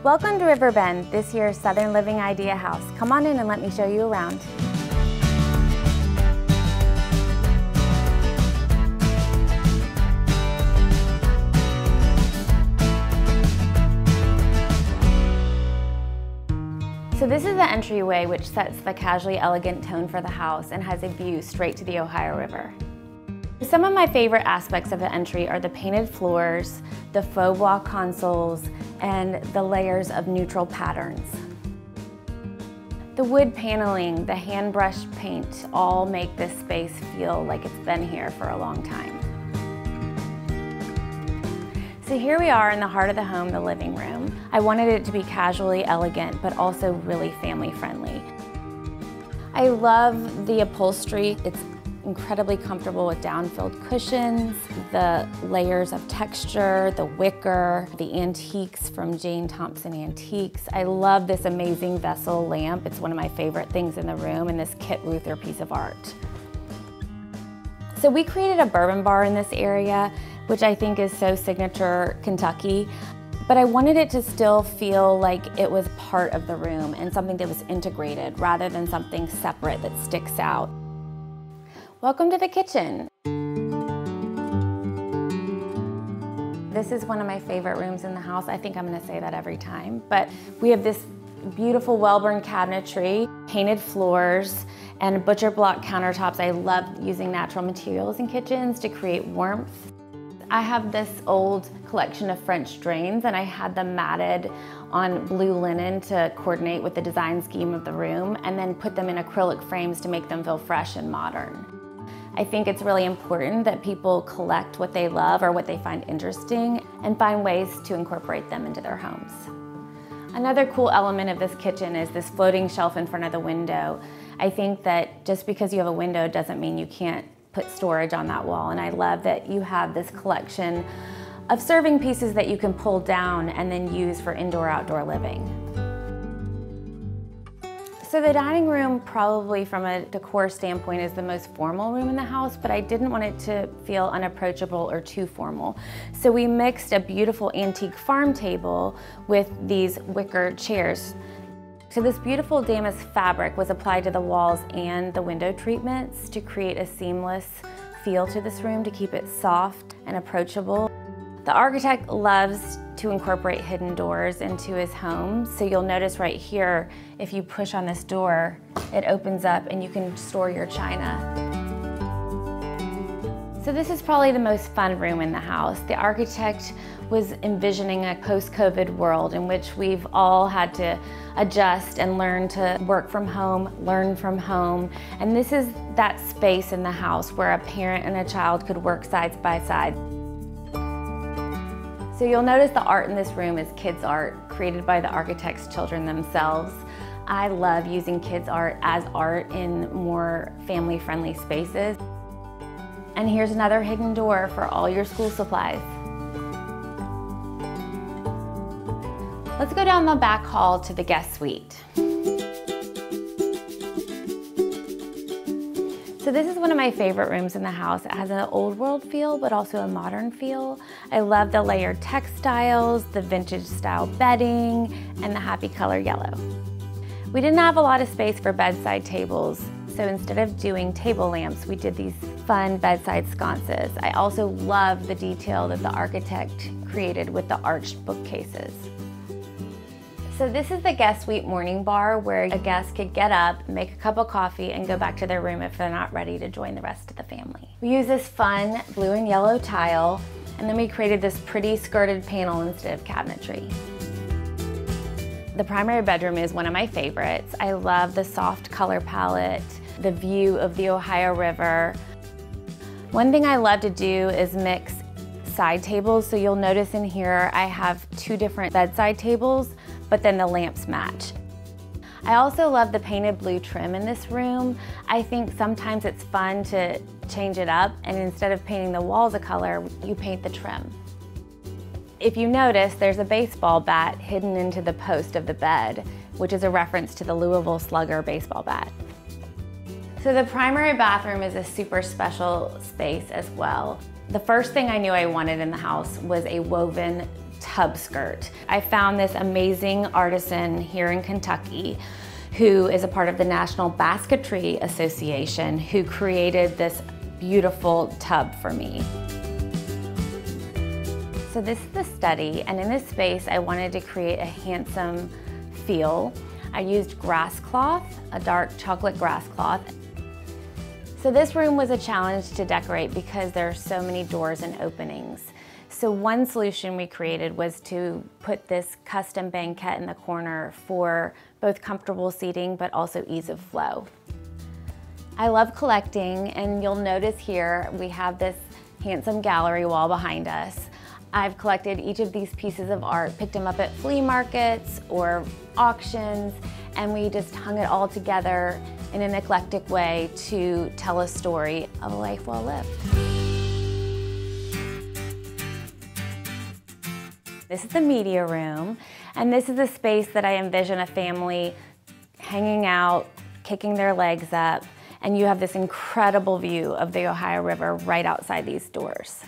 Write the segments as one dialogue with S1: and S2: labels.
S1: Welcome to River Bend, this year's Southern Living Idea House. Come on in and let me show you around. So this is the entryway, which sets the casually elegant tone for the house and has a view straight to the Ohio River. Some of my favorite aspects of the entry are the painted floors, the faux bois consoles, and the layers of neutral patterns. The wood paneling, the hand brushed paint, all make this space feel like it's been here for a long time. So here we are in the heart of the home, the living room. I wanted it to be casually elegant, but also really family friendly. I love the upholstery. It's incredibly comfortable with down-filled cushions, the layers of texture, the wicker, the antiques from Jane Thompson Antiques. I love this amazing vessel lamp. It's one of my favorite things in the room, and this Kit Ruther piece of art. So we created a bourbon bar in this area, which I think is so signature Kentucky. But I wanted it to still feel like it was part of the room and something that was integrated rather than something separate that sticks out. Welcome to the kitchen. This is one of my favorite rooms in the house. I think I'm gonna say that every time, but we have this beautiful Wellborn cabinetry, painted floors, and butcher block countertops. I love using natural materials in kitchens to create warmth. I have this old collection of French drains, and I had them matted on blue linen to coordinate with the design scheme of the room, and then put them in acrylic frames to make them feel fresh and modern. I think it's really important that people collect what they love or what they find interesting and find ways to incorporate them into their homes. Another cool element of this kitchen is this floating shelf in front of the window. I think that just because you have a window doesn't mean you can't put storage on that wall, and I love that you have this collection of serving pieces that you can pull down and then use for indoor-outdoor living. So the dining room, probably from a decor standpoint, is the most formal room in the house, but I didn't want it to feel unapproachable or too formal. So we mixed a beautiful antique farm table with these wicker chairs. So this beautiful damask fabric was applied to the walls and the window treatments to create a seamless feel to this room to keep it soft and approachable. The architect loves to incorporate hidden doors into his home. So you'll notice right here, if you push on this door, it opens up and you can store your china. So this is probably the most fun room in the house. The architect was envisioning a post-COVID world in which we've all had to adjust and learn to work from home, learn from home. And this is that space in the house where a parent and a child could work side by side. So you'll notice the art in this room is kids' art created by the architect's children themselves. I love using kids' art as art in more family-friendly spaces. And here's another hidden door for all your school supplies. Let's go down the back hall to the guest suite. So this is one of my favorite rooms in the house. It has an old world feel, but also a modern feel. I love the layered textiles, the vintage style bedding, and the happy color yellow. We didn't have a lot of space for bedside tables, so instead of doing table lamps, we did these fun bedside sconces. I also love the detail that the architect created with the arched bookcases. So this is the guest suite morning bar where a guest could get up, make a cup of coffee, and go back to their room if they're not ready to join the rest of the family. We use this fun blue and yellow tile, and then we created this pretty skirted panel instead of cabinetry. The primary bedroom is one of my favorites. I love the soft color palette, the view of the Ohio River. One thing I love to do is mix side tables. So you'll notice in here I have two different bedside tables, but then the lamps match. I also love the painted blue trim in this room. I think sometimes it's fun to change it up, and instead of painting the walls a color, you paint the trim. If you notice, there's a baseball bat hidden into the post of the bed, which is a reference to the Louisville Slugger baseball bat. So the primary bathroom is a super special space as well. The first thing I knew I wanted in the house was a woven tub skirt. I found this amazing artisan here in Kentucky who is a part of the National Basketry Association, who created this beautiful tub for me. So this is the study, and in this space I wanted to create a handsome feel. I used grass cloth, a dark chocolate grass cloth. So this room was a challenge to decorate because there are so many doors and openings. So one solution we created was to put this custom banquette in the corner for both comfortable seating but also ease of flow. I love collecting, and you'll notice here we have this handsome gallery wall behind us. I've collected each of these pieces of art, picked them up at flea markets or auctions, and we just hung it all together in an eclectic way to tell a story of a life well lived. This is the media room, and this is a space that I envision a family hanging out, kicking their legs up, and you have this incredible view of the Ohio River right outside these doors.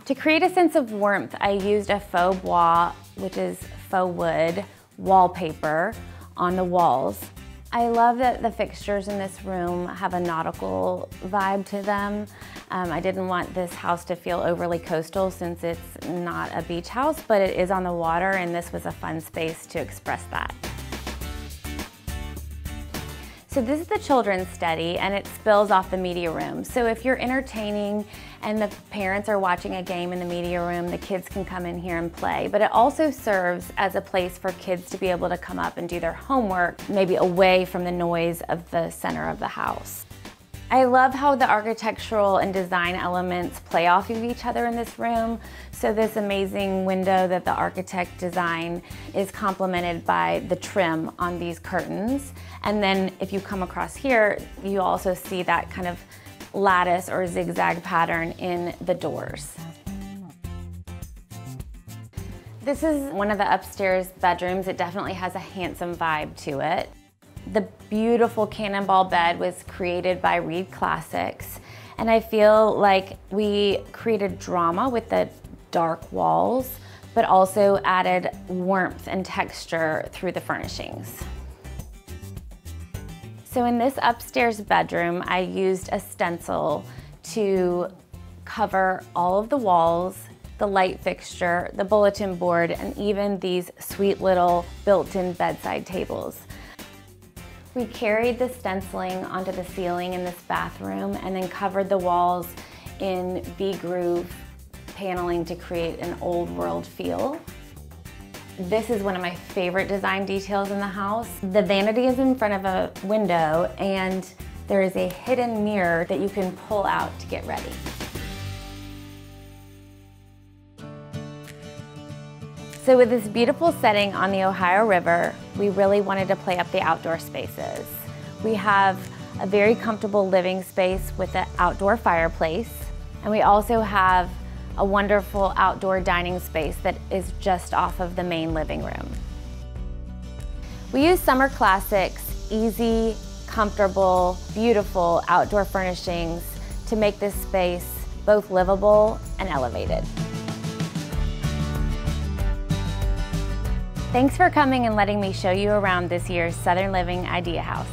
S1: To create a sense of warmth, I used a faux bois, which is faux wood, wallpaper on the walls. I love that the fixtures in this room have a nautical vibe to them. I didn't want this house to feel overly coastal since it's not a beach house, but it is on the water, and this was a fun space to express that. So this is the children's study, and it spills off the media room. So if you're entertaining and the parents are watching a game in the media room, the kids can come in here and play. But it also serves as a place for kids to be able to come up and do their homework, maybe away from the noise of the center of the house. I love how the architectural and design elements play off of each other in this room. So this amazing window that the architect designed is complemented by the trim on these curtains. And then if you come across here, you also see that kind of lattice or zigzag pattern in the doors. This is one of the upstairs bedrooms. It definitely has a handsome vibe to it. The beautiful cannonball bed was created by Reed Classics, and I feel like we created drama with the dark walls, but also added warmth and texture through the furnishings. So in this upstairs bedroom, I used a stencil to cover all of the walls, the light fixture, the bulletin board, and even these sweet little built-in bedside tables. We carried the stenciling onto the ceiling in this bathroom and then covered the walls in V-groove paneling to create an old world feel. This is one of my favorite design details in the house. The vanity is in front of a window, and there is a hidden mirror that you can pull out to get ready. So with this beautiful setting on the Ohio River, we really wanted to play up the outdoor spaces. We have a very comfortable living space with an outdoor fireplace, and we also have a wonderful outdoor dining space that is just off of the main living room. We use Summer Classics, easy, comfortable, beautiful outdoor furnishings to make this space both livable and elevated. Thanks for coming and letting me show you around this year's Southern Living Idea House.